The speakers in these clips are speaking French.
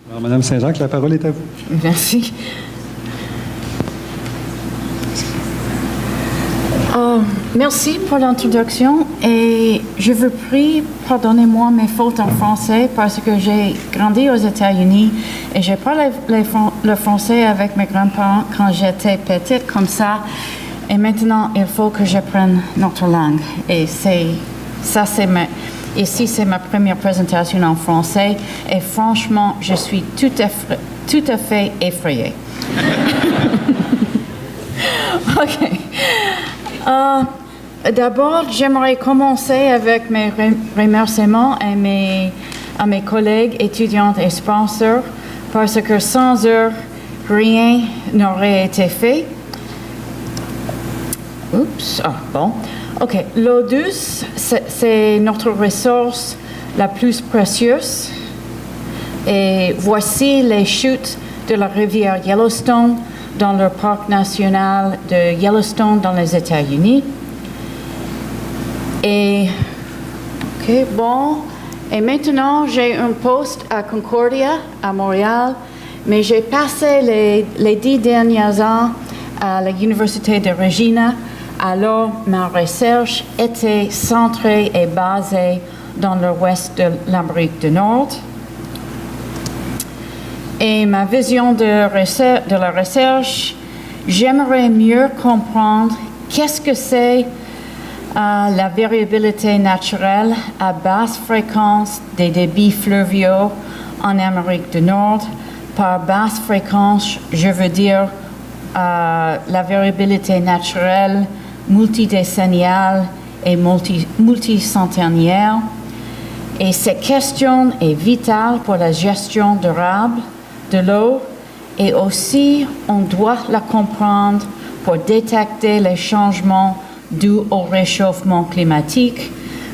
Alors, Madame Saint-Jacques, la parole est à vous. Merci. Merci pour l'introduction et je vous prie, pardonnez-moi mes fautes en français parce que j'ai grandi aux États-Unis et j'ai parlé le français avec mes grands-parents quand j'étais petite comme ça et maintenant il faut que j'apprenne notre langue et ici c'est ma première présentation en français et franchement je suis tout à fait effrayée. OK. D'abord, j'aimerais commencer avec mes remerciements à mes collègues, étudiantes et sponsors, parce que sans eux, rien n'aurait été fait. Oups, bon. OK, l'eau douce, c'est notre ressource la plus précieuse. Et voici les chutes de la rivière Yellowstone dans le parc national de Yellowstone dans les États-Unis. Et maintenant j'ai un poste à Concordia, à Montréal, mais j'ai passé les 10 derniers ans à l'Université de Regina, alors ma recherche était centrée et basée dans l'ouest de l'Amérique du Nord. Et ma vision de la recherche, j'aimerais mieux comprendre qu'est-ce que c'est la variabilité naturelle à basse fréquence des débits fluviaux en Amérique du Nord. Par basse fréquence, je veux dire la variabilité naturelle multidécenniale et multicentenaire. Et cette question est vitale pour la gestion durable de l'eau et aussi on doit la comprendre pour détecter les changements dus au réchauffement climatique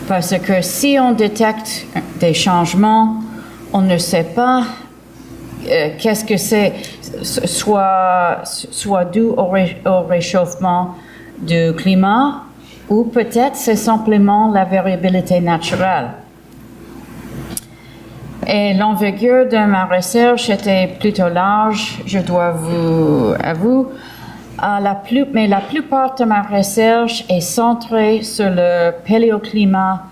parce que si on détecte des changements, on ne sait pas qu'est-ce que c'est, soit dû au réchauffement du climat ou peut-être c'est simplement la variabilité naturelle. Et l'envergure de ma recherche était plutôt large, je dois vous avouer. Mais la plupart de ma recherche est centrée sur le paléoclimat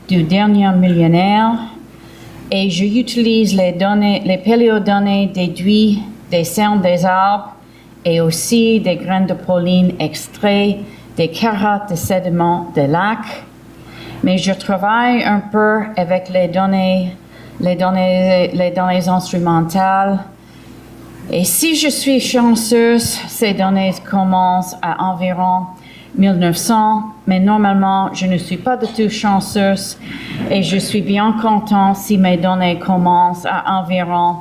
du dernier millénaire et j'utilise les paléodonnées déduites des cernes des arbres et aussi des graines de pollen extraits des carottes de sédiments des lacs. Mais je travaille un peu avec les données instrumentales. Et si je suis chanceuse, ces données commencent à environ 1900, mais normalement, je ne suis pas du tout chanceuse et je suis bien contente si mes données commencent à environ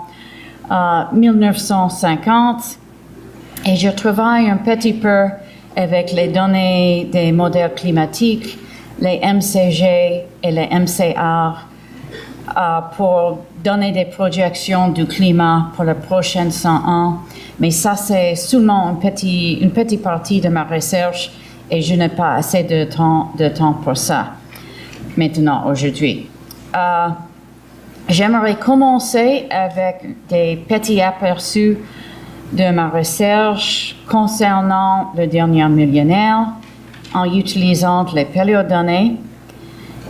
1950. Et je travaille un petit peu avec les données des modèles climatiques, les MCG et les MCR, pour donner des projections du climat pour les prochaines 100 ans. Mais ça, c'est seulement une petite partie de ma recherche et je n'ai pas assez de temps pour ça maintenant, aujourd'hui. J'aimerais commencer avec des petits aperçus de ma recherche concernant le dernier millénaire en utilisant les paléodonnées.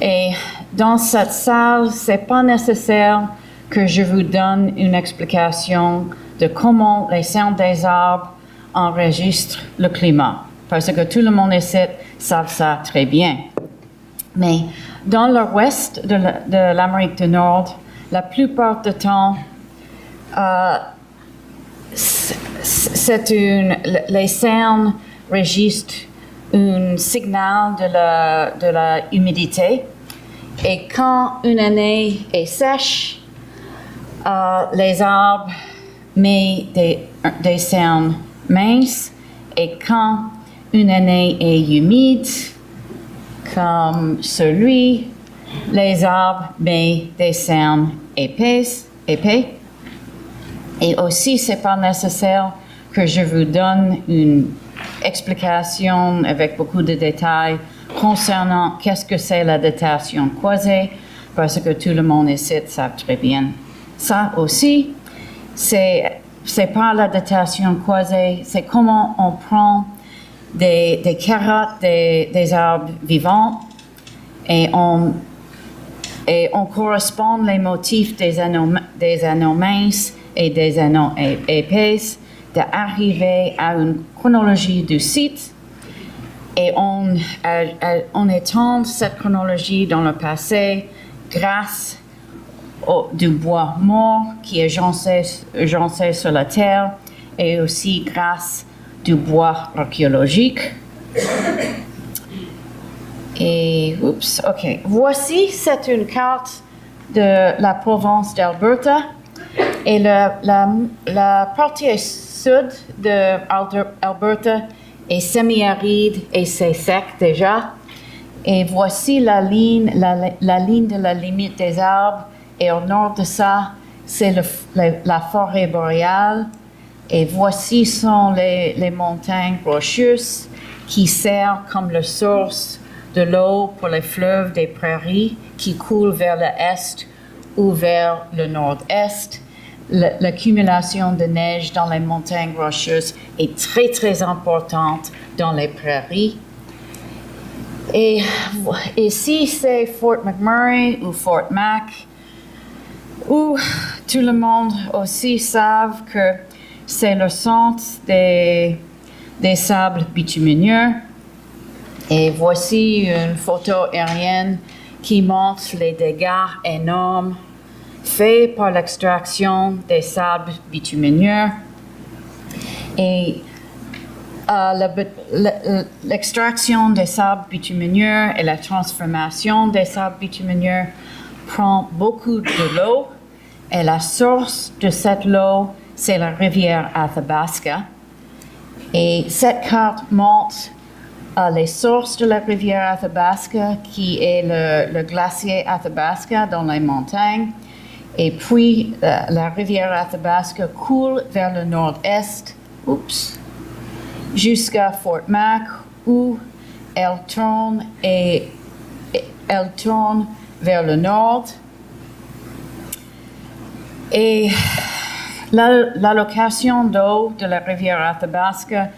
Et dans cette salle, c'est pas nécessaire que je vous donne une explication de comment les cernes des arbres enregistrent le climat, parce que tout le monde ici savent ça très bien. Mais dans l'ouest de l'Amérique du Nord, la plupart du temps, les cernes registrent un signal de la humidité. Et quand une année est sèche, les arbres mettent des cernes minces. Et quand une année est humide, comme celui, les arbres mettent des cernes épais. Et aussi, c'est pas nécessaire que je vous donne une explication avec beaucoup de détails concernant qu'est-ce que c'est la datation croisée, parce que tout le monde ici savent très bien. Ça aussi, c'est pas la datation croisée, c'est comment on prend des carottes, des arbres vivants, et on correspond les motifs des anneaux minces et des anneaux épais, d'arriver à une chronologie du site, et on étend cette chronologie dans le passé grâce du bois mort qui est gencé sur la terre, et aussi grâce du bois archéologique. Et, voici, c'est une carte de la province d'Alberta. Et la partie sud d'Alberta est semi-aride et c'est sec déjà. Et voici la ligne de la limite des arbres. Et au nord de ça, c'est la forêt boréale. Et voici sont les montagnes rocheuses qui servent comme la source de l'eau pour les fleuves des prairies qui coulent vers l'est ou vers le nord-est. L'accumulation de neige dans les montagnes rocheuses est très, très importante dans les prairies. Et ici, c'est Fort McMurray ou Fort Mac, où tout le monde aussi savent que c'est le centre des sables bitumineux. Et voici une photo aérienne qui montre les dégâts énormes faits par l'extraction des sables bitumineux. Et l'extraction des sables bitumineux et la transformation des sables bitumineux prend beaucoup de l'eau. Et la source de cette eau, c'est la rivière Athabasca. Et cette carte montre les sources de la rivière Athabasca, qui est le glacier Athabasca dans les montagnes. Et puis, la rivière Athabasca coule vers le nord-est, jusqu'à Fort Mac, où elle tourne vers le nord. Et l'allocation d'eau de la rivière Athabasca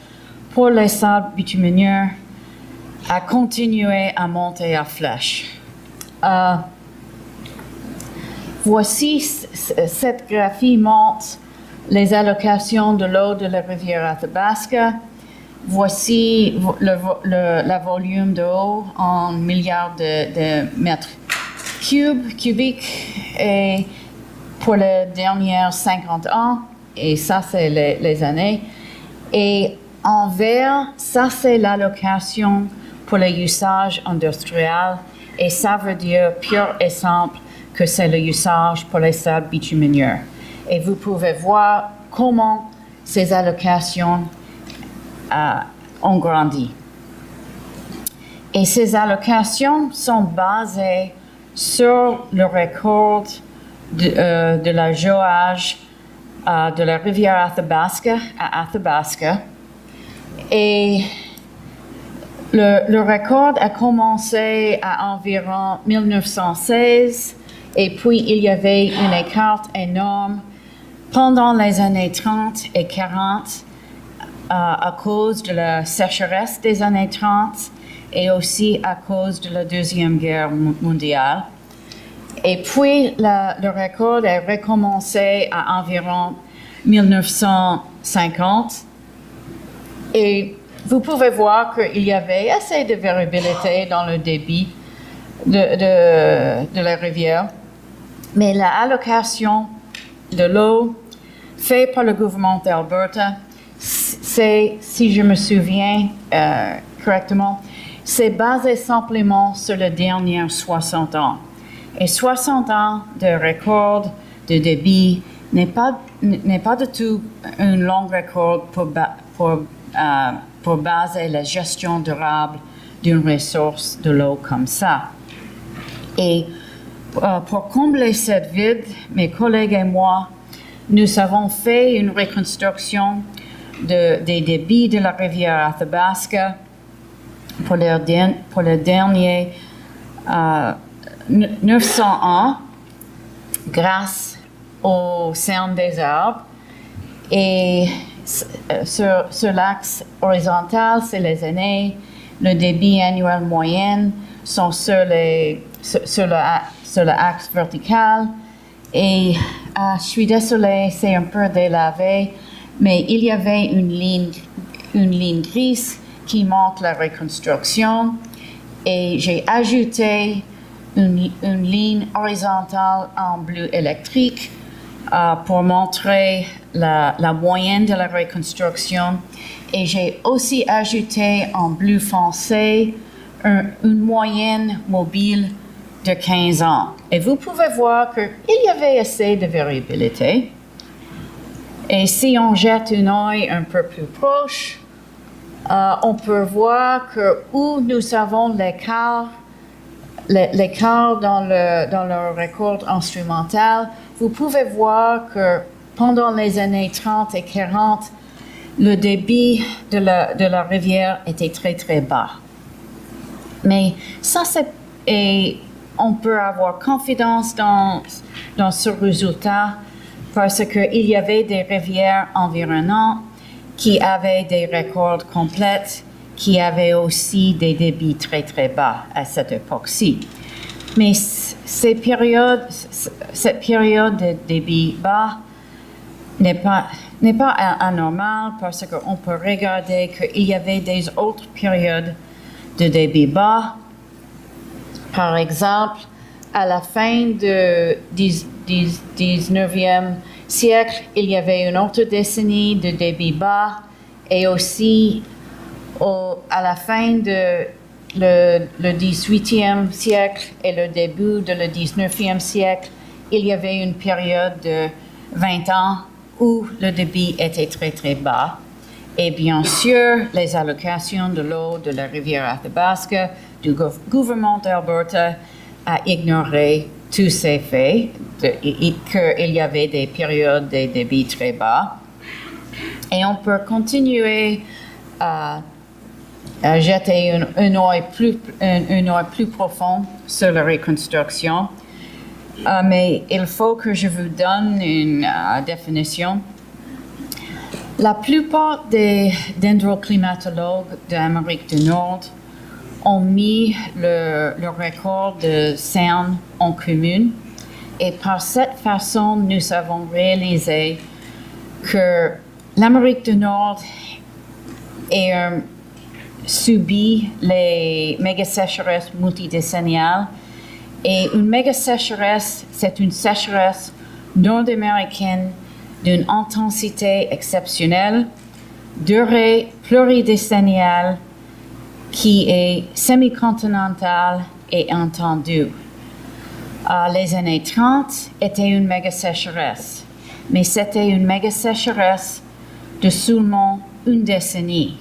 pour les sables bitumineux a continué à monter à flèche. Voici, cette graphie montre les allocations de l'eau de la rivière Athabasca. Voici le volume d'eau en milliards de mètres cubiques et pour les dernières 50 ans, et ça c'est les années. Et en vert, ça c'est l'allocation pour les usages industriels, et ça veut dire pur et simple que c'est le usage pour les sables bitumineux. Et vous pouvez voir comment ces allocations ont grandi. Et ces allocations sont basées sur le record de la géoage de la rivière Athabasca à Athabasca. Et le record a commencé à environ 1916, et puis il y avait une écart énorme pendant les années 30 et 40 à cause de la sécheresse des années 30 et aussi à cause de la Deuxième Guerre mondiale. Et puis le record a recommencé à environ 1950. Et vous pouvez voir qu'il y avait assez de variabilité dans le débit de la rivière. Mais l'allocation de l'eau faite par le gouvernement d'Alberta, c'est, si je me souviens correctement, c'est basé simplement sur les dernières 60 ans. Et 60 ans de record de débit n'est pas du tout un long record pour pour baser la gestion durable d'une ressource de l'eau comme ça. Et pour combler cette vide, mes collègues et moi, nous avons fait une reconstruction des débits de la rivière Athabasca pour le dernier 900 ans grâce au sound des arbres. Et sur l'axe horizontal, c'est les années. Le débit annuel moyen sont sur l'axe vertical. Et je suis désolée, c'est un peu délavé, mais il y avait une ligne grise qui montre la reconstruction. Et j'ai ajouté une ligne horizontale en bleu électrique pour montrer la moyenne de la reconstruction. Et j'ai aussi ajouté en bleu foncé une moyenne mobile de 15 ans. Et vous pouvez voir qu'il y avait assez de variabilité. Et si on jette un œil un peu plus proche, on peut voir que où nous avons l'écart dans le record instrumental, vous pouvez voir que pendant les années 30 et 40, le débit de la rivière était très, très bas. Mais ça, et on peut avoir confiance dans ce résultat parce qu'il y avait des rivières environnantes qui avaient des records complets, qui avaient aussi des débits très, très bas à cette époque-ci. Mais cette période de débit bas n'est pas anormale parce qu'on peut regarder qu'il y avait des autres périodes de débit bas. Par exemple, à la fin du 19e siècle, il y avait une autre décennie de débit bas et aussi à la fin de le 18e siècle et le début de le 19e siècle, il y avait une période de 20 ans où le débit était très, très bas. Et bien sûr, les allocations de l'eau de la rivière Athabasca du gouvernement d'Alberta a ignoré tous ces faits, qu'il y avait des périodes de débit très bas. Et on peut continuer à jeter un œil plus profond sur la reconstruction. Mais il faut que je vous donne une définition. La plupart des dendroclimatologues d'Amérique du Nord ont mis le record de sound en commune. Et par cette façon, nous avons réalisé que l'Amérique du Nord subit les méga-sécheresses multidécenniales. Et une méga-sécheresse, c'est une sécheresse nord-américaine d'une intensité exceptionnelle, durée pluridécenniale, qui est semi-continentale et étendue. Les années 30 étaient une méga-sécheresse, mais c'était une méga-sécheresse de seulement une décennie.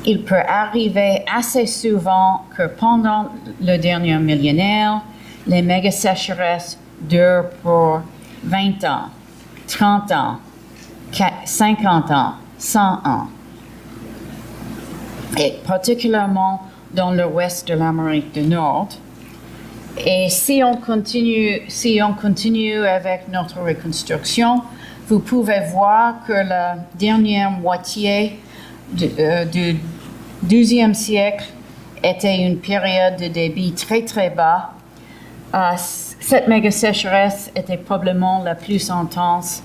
Il peut arriver assez souvent que pendant le dernier millénaire, les méga-sécheresses durent pour 20 ans, 30 ans, 50 ans, 100 ans. Et particulièrement dans l'ouest de l'Amérique du Nord. Et si on continue avec notre reconstruction, vous pouvez voir que la dernière moitié du XIIe siècle était une période de débit très très bas. Cette méga-sécheresse était probablement la plus intense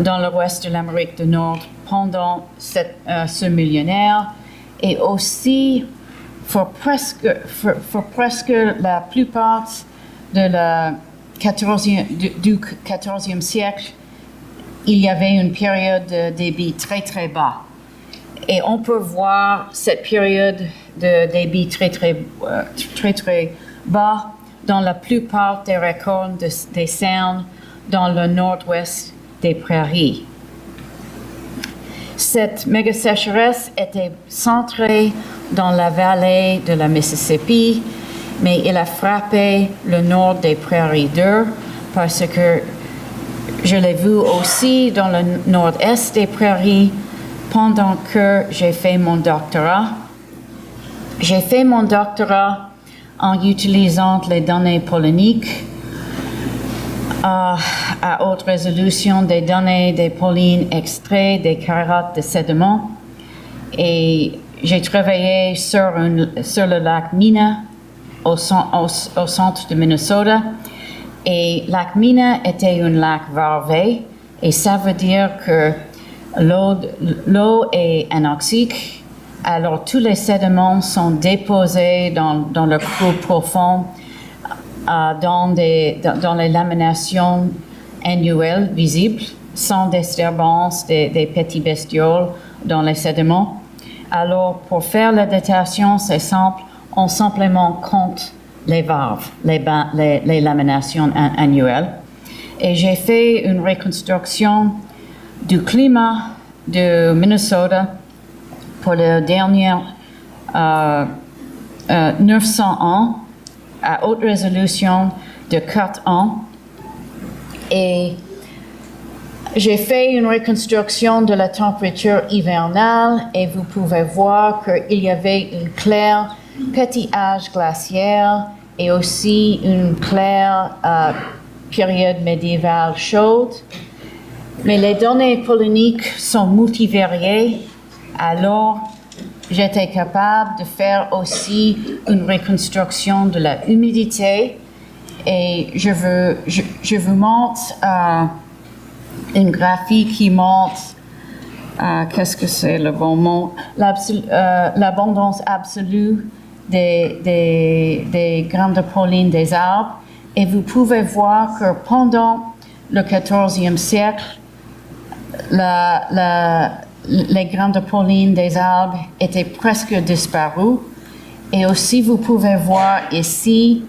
dans l'ouest de l'Amérique du Nord pendant ce millénaire. Et aussi, pour presque la plupart du 14e siècle, il y avait une période de débit très très bas. Et on peut voir cette période de débit très bas dans la plupart des records des sounds dans le nord-ouest des prairies. Cette méga sécheresse était centrée dans la vallée de la Mississippi, mais elle a frappé le nord des prairies d'Ur parce que je l'ai vu aussi dans le nord-est des prairies pendant que j'ai fait mon doctorat. J'ai fait mon doctorat en utilisant les données polliniques à haute résolution des données des pollines extraits des carottes de sédiments. Et j'ai travaillé sur le lac Mina au centre de Minnesota. Et lac Mina était un lac varvé, et ça veut dire que l'eau est anoxique, alors tous les sédiments sont déposés dans le creux profond, dans les laminations annuelles visibles, sans disturbance des petits bestioles dans les sédiments. Alors, pour faire la datation, c'est simple, on simplement compte les valves, les laminations annuelles. Et j'ai fait une reconstruction du climat de Minnesota pour les dernières 900 ans à haute résolution de 4 ans. Et j'ai fait une reconstruction de la température hivernale et vous pouvez voir qu'il y avait une claire petit âge glaciaire et aussi une claire période médiévale chaude. Mais les données polliniques sont multivariées, alors j'étais capable de faire aussi une reconstruction de la humidité et je vous montre une graphique qui montre qu'est-ce que c'est le bon mot, l'abondance absolue des grains de pollen des arbres. Et vous pouvez voir que pendant le 14e siècle, les grains de pollen des arbres étaient presque disparus. Et aussi, vous pouvez voir ici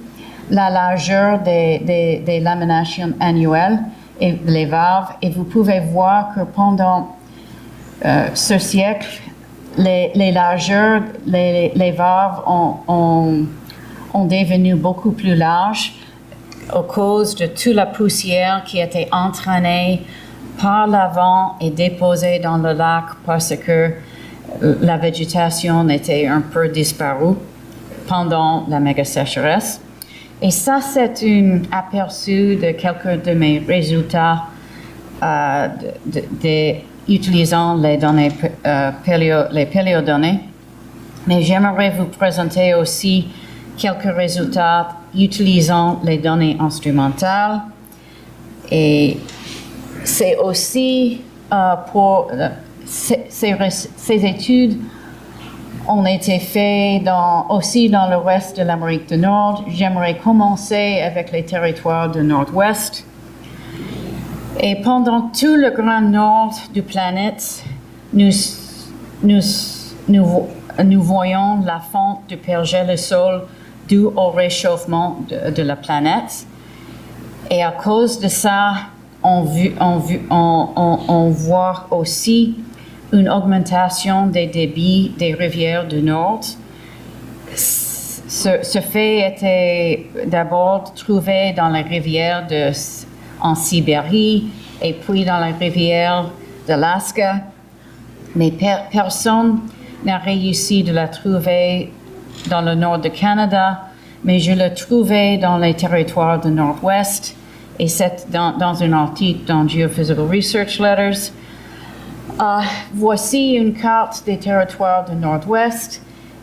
la largeur des laminations annuelles et les valves. Et vous pouvez voir que pendant ce siècle, les largeurs, les valves ont devenu beaucoup plus larges à cause de toute la poussière qui était entraînée par le vent et déposée dans le lac parce que la végétation était un peu disparue pendant la méga sécheresse. Et ça, c'est un aperçu de quelques de mes résultats utilisant les données, les paléodonnées. Mais j'aimerais vous présenter aussi quelques résultats utilisant les données instrumentales. Et c'est aussi pour ces études ont été faites aussi dans le reste de l'Amérique du Nord. J'aimerais commencer avec les territoires du Nord-Ouest. Et pendant tout le grand nord de la planète, nous voyons la fonte du pergélisol dû au réchauffement de la planète. Et à cause de ça, on voit aussi une augmentation des débits des rivières du Nord. Ce fait était d'abord trouvé dans les rivières en Sibérie et puis dans les rivières d'Alaska, mais personne n'a réussi de la trouver dans le nord du Canada, mais je l'ai trouvé dans les territoires du Nord-Ouest et c'est dans un article dans Geophysical Research Letters. Voici une carte des territoires du Nord-Ouest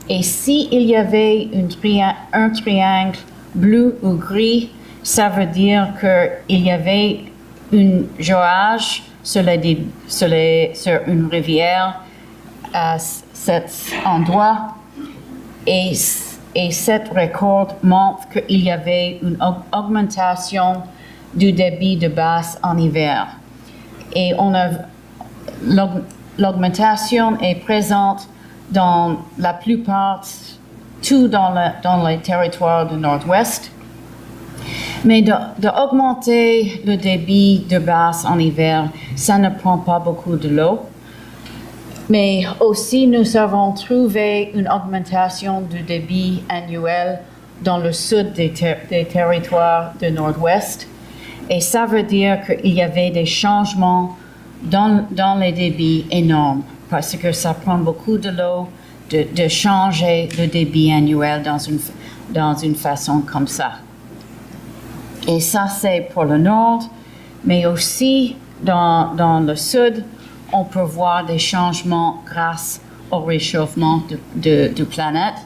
et s'il y avait un triangle bleu ou gris, ça veut dire qu'il y avait un géage sur une rivière à cet endroit et cette record montre qu'il y avait une augmentation du débit de basse en hiver. Et l'augmentation est présente dans la plupart, tout dans les territoires du Nord-Ouest. Mais d'augmenter le débit de basse en hiver, ça ne prend pas beaucoup de l'eau. Mais aussi, nous avons trouvé une augmentation du débit annuel dans le sud des territoires du Nord-Ouest. Et ça veut dire qu'il y avait des changements dans les débits énormes, parce que ça prend beaucoup de l'eau de changer le débit annuel dans une façon comme ça. Et ça, c'est pour le nord, mais aussi dans le sud, on peut voir des changements grâce au réchauffement de planète.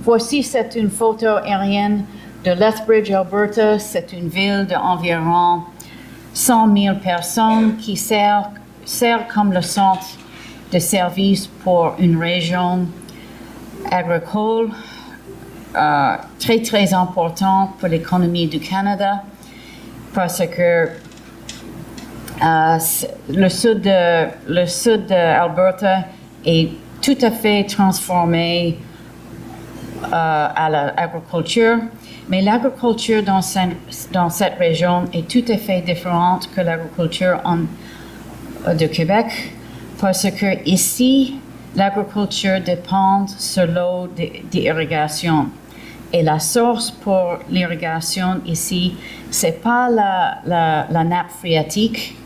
Voici, c'est une photo aérienne de Lethbridge, Alberta. C'est une ville d'environ 100 000 personnes qui sert comme le centre de service pour une région agricole très, très importante pour l'économie du Canada parce que le sud d'Alberta est tout à fait transformé à l'agriculture, mais l'agriculture dans cette région est tout à fait différente que l'agriculture de Québec, parce que ici, l'agriculture dépend sur l'eau d'irrigation. Et la source pour l'irrigation ici, c'est pas la nappe phréatique,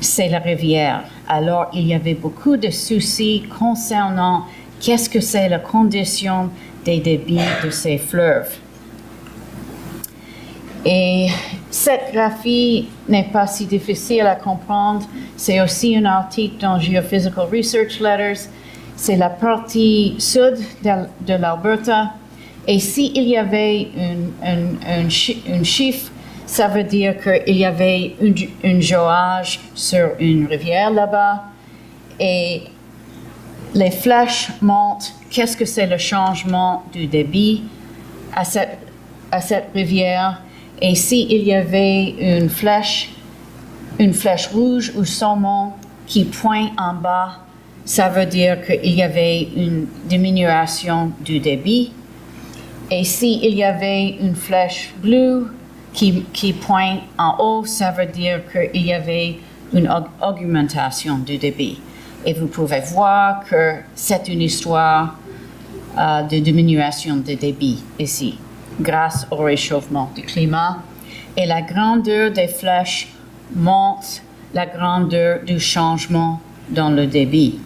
c'est la rivière. Alors, il y avait beaucoup de soucis concernant qu'est-ce que c'est la condition des débits de ces fleuves. Et cette graphie n'est pas si difficile à comprendre. C'est aussi un article dans Geophysical Research Letters. C'est la partie sud de l'Alberta. Et s'il y avait un chiffre, ça veut dire qu'il y avait un jouage sur une rivière là-bas. Et les flèches montrent qu'est-ce que c'est le changement du débit à cette rivière. Et s'il y avait une flèche rouge ou saumon qui pointe en bas, ça veut dire qu'il y avait une diminution du débit. Et s'il y avait une flèche bleue qui pointe en haut, ça veut dire qu'il y avait une augmentation du débit. Et vous pouvez voir que c'est une histoire de diminution du débit ici, grâce au réchauffement du climat. Et la grandeur des flèches montre la grandeur du changement dans le débit.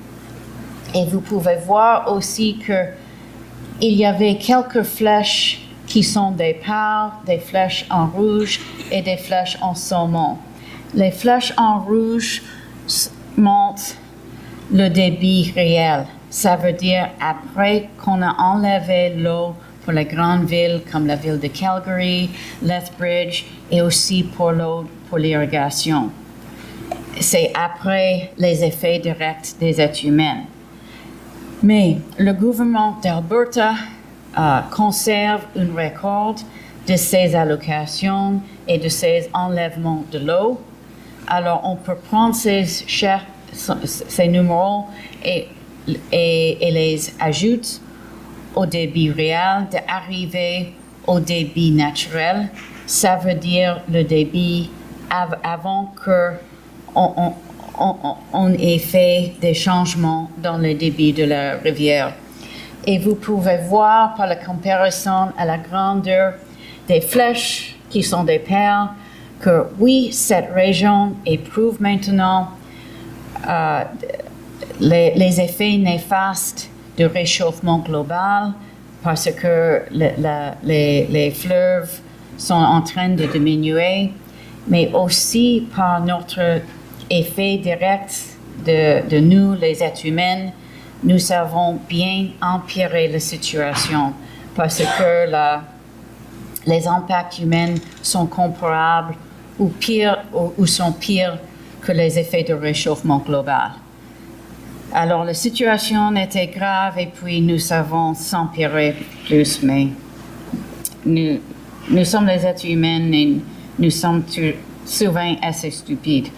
Et vous pouvez voir aussi qu'il y avait quelques flèches qui sont des pâles, des flèches en rouge et des flèches en saumon. Les flèches en rouge montrent le débit réel. Ça veut dire après qu'on a enlevé l'eau pour les grandes villes comme la ville de Calgary, Lethbridge et aussi pour l'eau pour l'irrigation. C'est après les effets directs des êtres humains. Mais le gouvernement d'Alberta conserve un record de ces allocations et de ces enlèvements de l'eau. Alors, on peut prendre ces numéros et les ajouter au débit réel, d'arriver au débit naturel. Ça veut dire le débit avant qu'on ait fait des changements dans le débit de la rivière. Et vous pouvez voir par la comparaison à la grandeur des flèches qui sont des perles que oui, cette région éprouve maintenant les effets néfastes du réchauffement global parce que les fleuves sont en train de diminuer, mais aussi par notre effet direct de nous, les êtres humains. Nous avons bien empiré la situation parce que les impacts humains sont comparables ou pires ou sont pires que les effets de réchauffement global. Alors la situation était grave et puis nous avons empiré plus, mais nous sommes les êtres humains et nous sommes souvent assez stupides.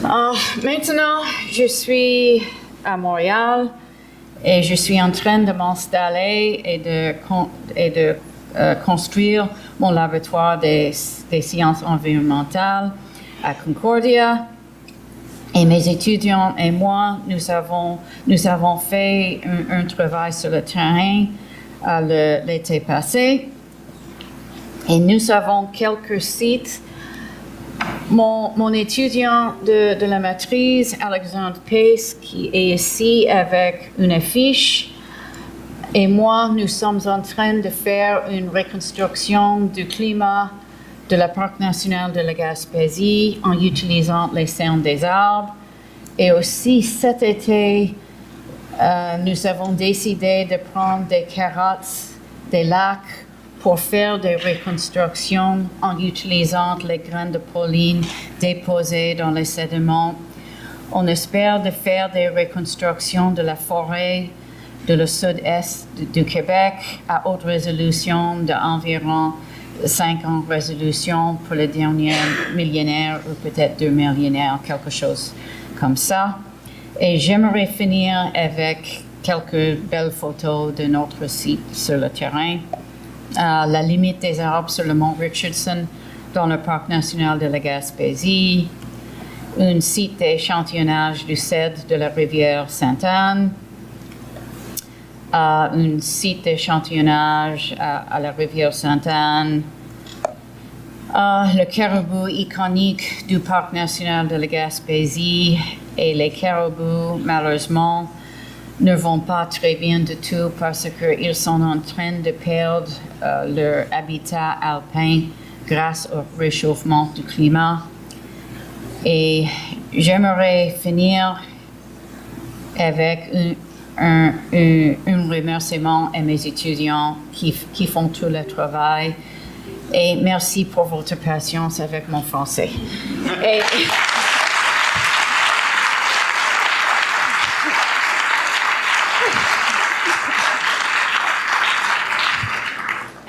Maintenant, je suis à Montréal et je suis en train de m'installer et de construire mon laboratoire des sciences environnementales à Concordia. Et mes étudiants et moi, nous avons fait un travail sur le terrain l'été passé. Et nous avons quelques sites. Mon étudiant de la maîtrise, Alexandre Pace, qui est ici avec une affiche, et moi, nous sommes en train de faire une reconstruction du climat de la Parc national de la Gaspésie en utilisant les cernes des arbres. Et aussi, cet été, nous avons décidé de prendre des carottes des lacs pour faire des reconstructions en utilisant les graines de pauline déposées dans les sédiments. On espère de faire des reconstructions de la forêt de le sud-est du Québec à haute résolution d'environ 50 résolutions pour le dernier millénaire ou peut-être 2 millénaires, quelque chose comme ça. Et j'aimerais finir avec quelques belles photos de notre site sur le terrain. La limite des arbres sur le mont Richardson dans le Parc national de la Gaspésie, un site d'échantillonnage du cèdre de la rivière Sainte-Anne, un site d'échantillonnage à la rivière Sainte-Anne, le caribou iconique du Parc national de la Gaspésie, et les caribous, malheureusement, ne vont pas très bien du tout parce qu'ils sont en train de perdre leur habitat alpin grâce au réchauffement du climat. Et j'aimerais finir avec un remerciement à mes étudiants qui font tout le travail. Et merci pour votre patience avec mon français.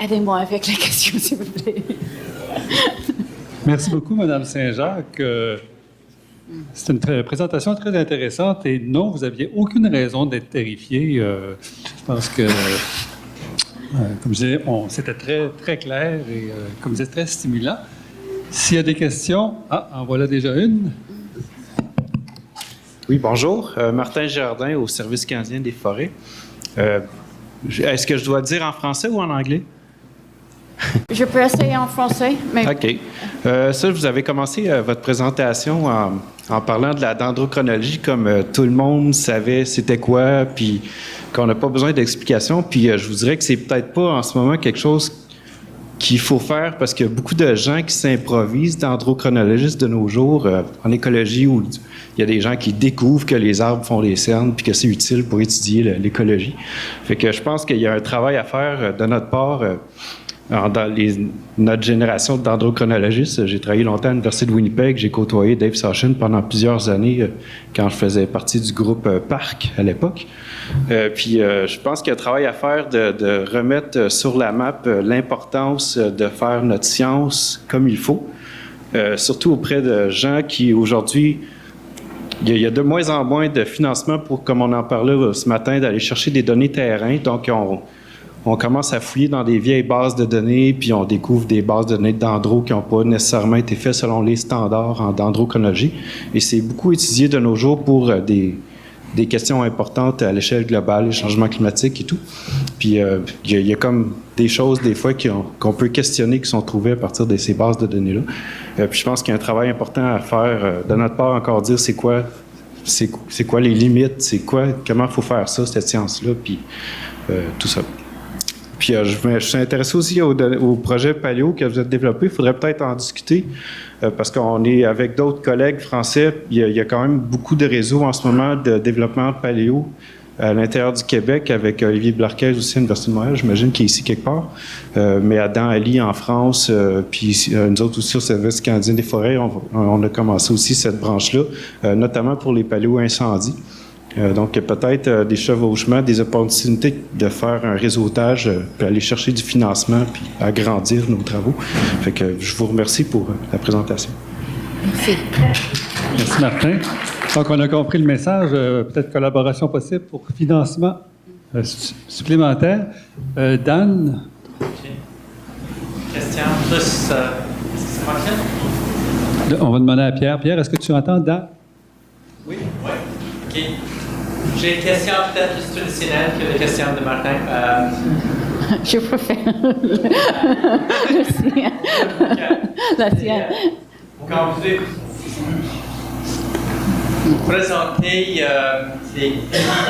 Aidez-moi avec la question, s'il vous plaît. Merci beaucoup, Mme Saint-Jacques. C'est une présentation très intéressante et non, vous n'aviez aucune raison d'être terrifié. Je pense que, comme je disais, c'était très, très clair et, comme je disais, très stimulant. S'il y a des questions, en voilà déjà une. Oui, bonjour. Martin Jardin au Service canadien des forêts. Est-ce que je dois dire en français ou en anglais? Je peux essayer en français, mais... OK. Ça, vous avez commencé votre présentation en parlant de la dendrochronologie comme tout le monde savait c'était quoi, puis qu'on n'a pas besoin d'explication. Puis je vous dirais que c'est peut-être pas en ce moment quelque chose qu'il faut faire parce qu'il y a beaucoup de gens qui s'improvisent dendrochronologistes de nos jours en écologie où il y a des gens qui découvrent que les arbres font des cernes puis que c'est utile pour étudier l'écologie. Fait que je pense qu'il y a un travail à faire de notre part dans notre génération de dendrochronologistes. J'ai travaillé longtemps à l'Université de Winnipeg. J'ai côtoyé Dave Sachin pendant plusieurs années quand je faisais partie du groupe Parc à l'époque. Puis je pense qu'il y a un travail à faire de remettre sur la map l'importance de faire notre science comme il faut, surtout auprès de gens qui, aujourd'hui, il y a de moins en moins de financement pour, comme on en parlait ce matin, d'aller chercher des données terrain. Donc, on commence à fouiller dans des vieilles bases de données, puis on découvre des bases de données de dendro qui n'ont pas nécessairement été faites selon les standards en dendrochronologie. Et c'est beaucoup étudié de nos jours pour des questions importantes à l'échelle globale, les changements climatiques et tout. Puis il y a comme des choses, des fois, qu'on peut questionner, qui sont trouvées à partir de ces bases de données-là. Puis je pense qu'il y a un travail important à faire, de notre part, encore dire c'est quoi les limites, comment il faut faire ça, cette science-là, puis tout ça. Puis je suis intéressé aussi au projet Paléo que vous avez développé. Il faudrait peut-être en discuter parce qu'on est avec d'autres collègues français. Il y a quand même beaucoup de réseaux en ce moment de développement Paléo à l'intérieur du Québec avec Olivier Blarquez aussi à l'Université de Montréal, j'imagine qu'il est ici quelque part. Mais Adam Ali en France, puis nous autres aussi au Service canadien des forêts, on a commencé aussi cette branche-là, notamment pour les paléo-incendies. Donc, peut-être des chevauchements, des opportunités de faire un réseautage, puis aller chercher du financement, puis agrandir nos travaux. Fait que je vous remercie pour la présentation. Merci. Merci, Martin. Donc, on a compris le message. Peut-être collaboration possible pour financement supplémentaire. Dan? Question plus... ça fonctionne? On va demander à Pierre. Pierre, est-ce que tu entends Dan? Oui. OK. J'ai une question peut-être plus traditionnelle que la question de Martin. Je préfère le sien. La sienne. Quand vous présentez les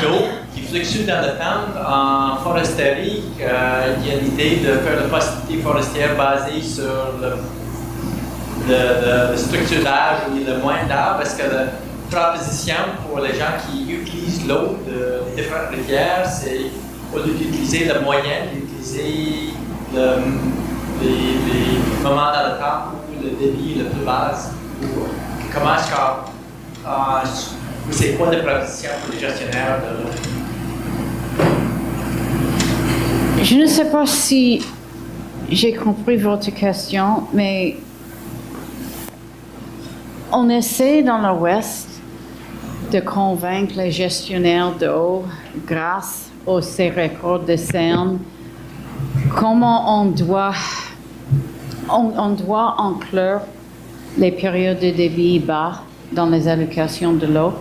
d'eau qui fluctuent dans le temps en foresterie, il y a l'idée de faire la prospérité forestière basée sur le structurage ou le moins d'arbres. Est-ce que la proposition pour les gens qui utilisent l'eau de différentes rivières, c'est au lieu d'utiliser la moyenne, d'utiliser les moments dans le temps où le débit est le plus bas? Comment est-ce que c'est quoi la proposition pour les gestionnaires de l'eau? Je ne sais pas si j'ai compris votre question, mais on essaie dans l'Ouest de convaincre les gestionnaires d'eau, grâce aux ces records de Cern, comment on doit inclure les périodes de débit bas dans les allocations de l'eau.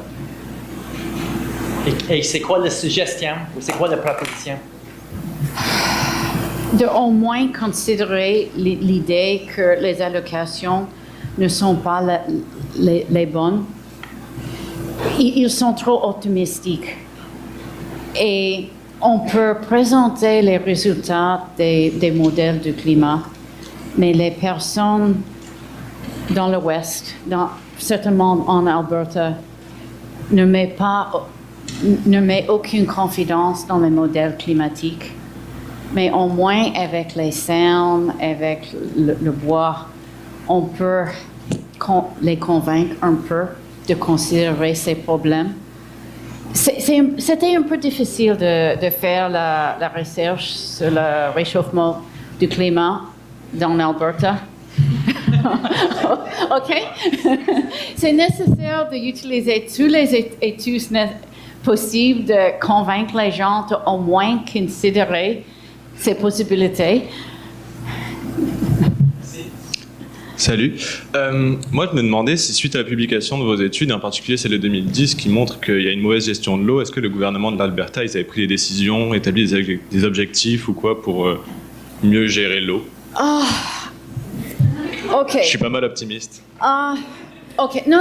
Et c'est quoi la suggestion ou c'est quoi la proposition? De au moins considérer l'idée que les allocations ne sont pas les bonnes. Ils sont trop optimistiques. Et on peut présenter les résultats des modèles du climat, mais les personnes dans l'Ouest, certainement en Alberta, ne mettent aucune confiance dans les modèles climatiques. Mais au moins avec les cernes, avec le bois, on peut les convaincre un peu de considérer ces problèmes. C'était un peu difficile de faire la recherche sur le réchauffement du climat dans l'Alberta. OK? C'est nécessaire d'utiliser toutes les études possibles de convaincre les gens de au moins considérer ces possibilités. Salut. Moi, je me demandais si, suite à la publication de vos études, en particulier celle de 2010, qui montre qu'il y a une mauvaise gestion de l'eau, est-ce que le gouvernement de l'Alberta, ils avaient pris des décisions, établi des objectifs ou quoi pour mieux gérer l'eau? OK. Je suis pas mal optimiste. OK. Non.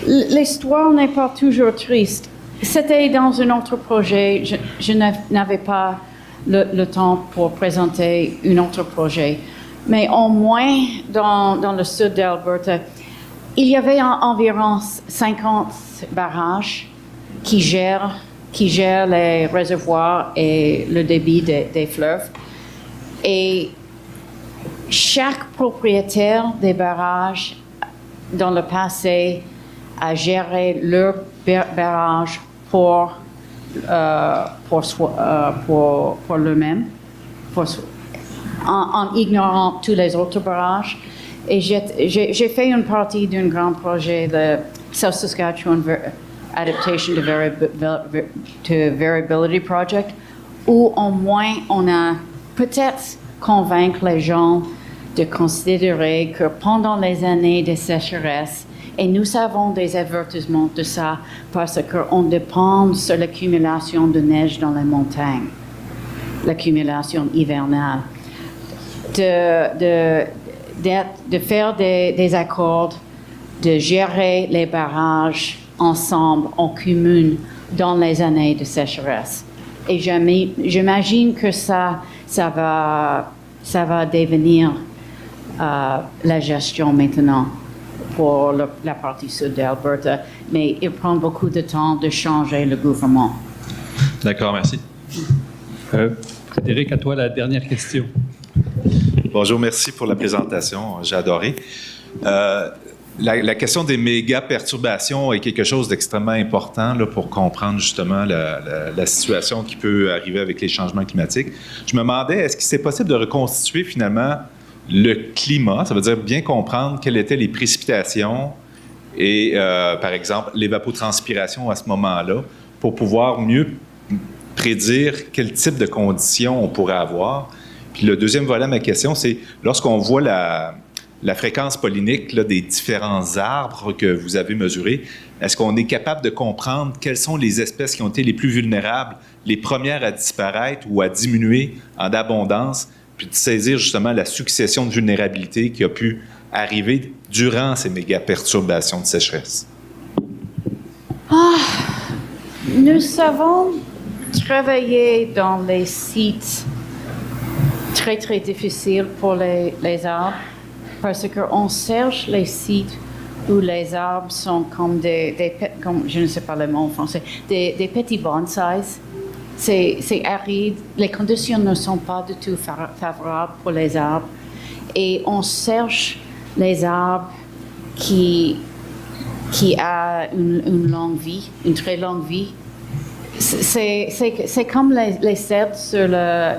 L'histoire n'est pas toujours triste. C'était dans un autre projet. Je n'avais pas le temps pour présenter un autre projet. Mais au moins, dans le sud d'Alberta, il y avait environ 50 barrages qui gèrent les réservoirs et le débit des fleuves. Et chaque propriétaire des barrages, dans le passé, a géré leur barrage pour lui-même, en ignorant tous les autres barrages. Et j'ai fait une partie d'un grand projet, le South Saskatchewan Adaptation to Variability Project, où au moins on a peut-être convaincre les gens de considérer que pendant les années de sécheresse, et nous avons des avertissements de ça parce qu'on dépend sur l'accumulation de neige dans les montagnes, l'accumulation hivernale, de faire des accords, de gérer les barrages ensemble, en commune, dans les années de sécheresse. Et j'imagine que ça va devenir la gestion maintenant pour la partie sud d'Alberta, mais il prend beaucoup de temps de changer le gouvernement. D'accord, merci. Frédéric, à toi la dernière question. Bonjour, merci pour la présentation, j'ai adoré. La question des méga-perturbations est quelque chose d'extrêmement important là, pour comprendre justement la situation qui peut arriver avec les changements climatiques. Je me demandais, est-ce que c'est possible de reconstituer finalement le climat? Ça veut dire bien comprendre quelles étaient les précipitations et, par exemple, l'évapotranspiration à ce moment-là pour pouvoir mieux prédire quel type de conditions on pourrait avoir. Puis le deuxième volet de ma question, c'est lorsqu'on voit la fréquence pollinique là, des différents arbres que vous avez mesurés, est-ce qu'on est capable de comprendre quelles sont les espèces qui ont été les plus vulnérables, les premières à disparaître ou à diminuer en abondance, puis de saisir justement la succession de vulnérabilité qui a pu arriver durant ces méga-perturbations de sécheresse? Nous savons travailler dans les sites très, très difficiles pour les arbres parce qu'on cherche les sites où les arbres sont comme comme, je ne sais pas le mot en français, des petits bonsaïs. C'est aride, les conditions ne sont pas du tout favorables pour les arbres et on cherche les arbres qui a une longue vie, une très longue vie. C'est comme les cèdres sur le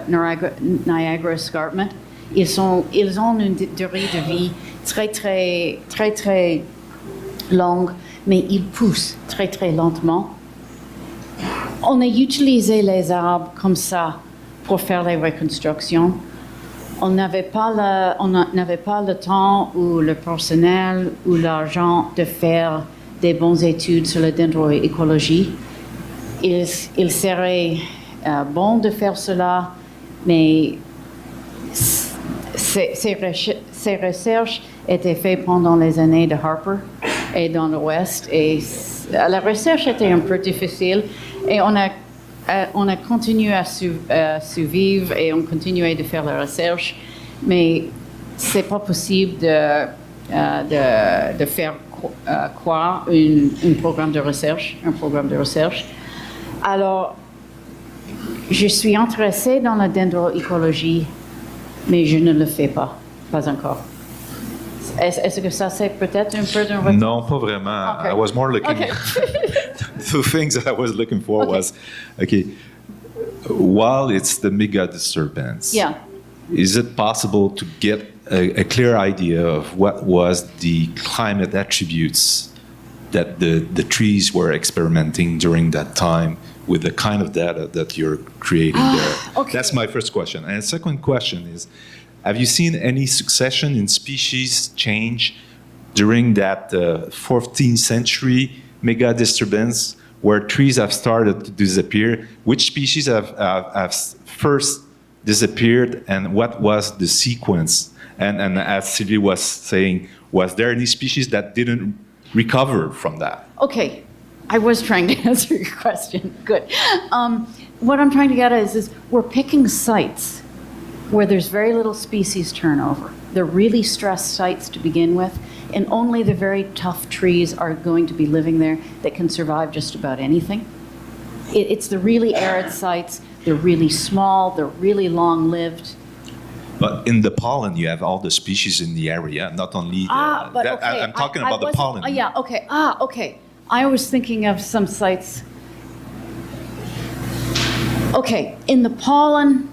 Niagara Escarpment. Ils ont une durée de vie très, très, très, très longue, mais ils poussent très, très lentement. On a utilisé les arbres comme ça pour faire les reconstructions. On n'avait pas le temps ou le personnel ou l'argent de faire des bonnes études sur la dendroécologie. Il serait bon de faire cela, mais ces recherches étaient faites pendant les années de Harper et dans l'Ouest. Et la recherche était un peu difficile et on a continué à survivre et on continuait de faire la recherche, mais c'est pas possible de faire croire un programme de recherche. Alors, je suis intéressée dans la dendroécologie, mais je ne le fais pas encore. Est-ce que ça, c'est peut-être un peu d'un retour? Non, pas vraiment. Okay. I was more looking... Okay. The things that I was looking for was, while it's the mega disturbance, Yeah. is it possible to get a clear idea of what was the climate attributes that the trees were experimenting during that time with the kind of data that you're creating there? Okay. That's my first question. And the second question is, have you seen any succession in species change during that 14th century mega disturbance where trees have started to disappear? Which species have first disappeared and what was the sequence? And as Sylvie was saying, was there any species that didn't recover from that? Okay, I was trying to answer your question. Good. What I'm trying to get at is we're picking sites where there's very little species turnover. They're really stressed sites to begin with, and only the very tough trees are going to be living there that can survive just about anything. It's the really arid sites. They're really small. They're really long-lived. But in the pollen, you have all the species in the area, not only the... But okay. I'm talking about the pollen. Yeah, okay. Okay. I was thinking of some sites. Okay, in the pollen,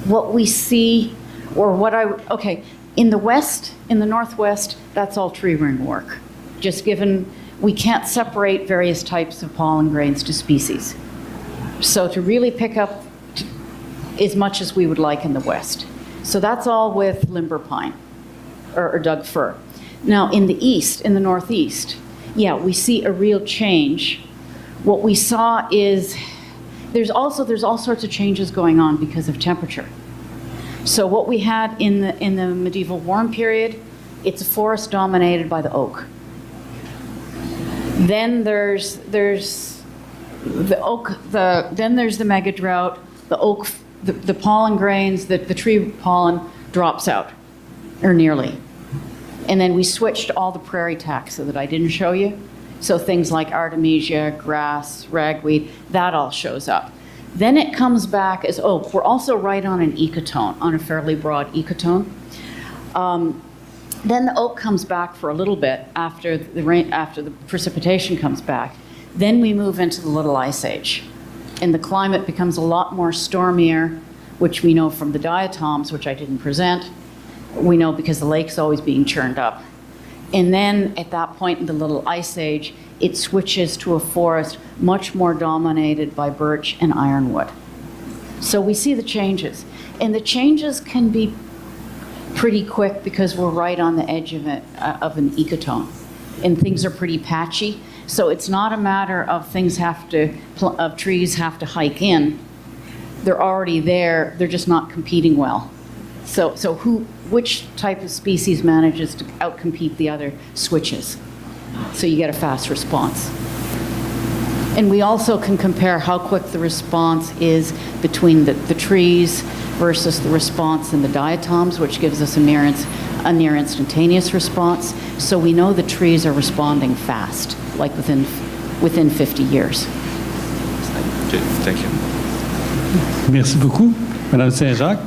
what we see, in the west, in the northwest, that's all tree ring work. Just given, we can't separate various types of pollen grains to species. So to really pick up as much as we would like in the west. So that's all with limber pine or Doug fir. Now in the east, in the northeast, yeah, we see a real change. What we saw is there's all sorts of changes going on because of temperature. So what we had in the medieval warm period, it's a forest dominated by the oak. Then there's the oak. Then there's the mega drought. The oak, the pollen grains, the tree pollen drops out, or nearly. And then we switched all the prairie taxa that I didn't show you. So things like artemisia, grass, ragweed, that all shows up. Then it comes back as oak. We're also right on an ecotone, on a fairly broad ecotone. Then the oak comes back for a little bit after the precipitation comes back. Then we move into the Little Ice Age. And the climate becomes a lot more stormier, which we know from the diatoms, which I didn't present. We know because the lake's always being churned up. And then at that point in the Little Ice Age, it switches to a forest much more dominated by birch and ironwood. So we see the changes. And the changes can be pretty quick because we're right on the edge of an ecotone, and things are pretty patchy. So it's not a matter of trees have to hike in. They're already there. They're just not competing well. So which type of species manages to outcompete the other switches? So you get a fast response. And we also can compare how quick the response is between the trees versus the response in the diatoms, which gives us a near instantaneous response. So we know the trees are responding fast, like within 50 years. Okay, thank you. Merci beaucoup, Madame Saint-Jacques.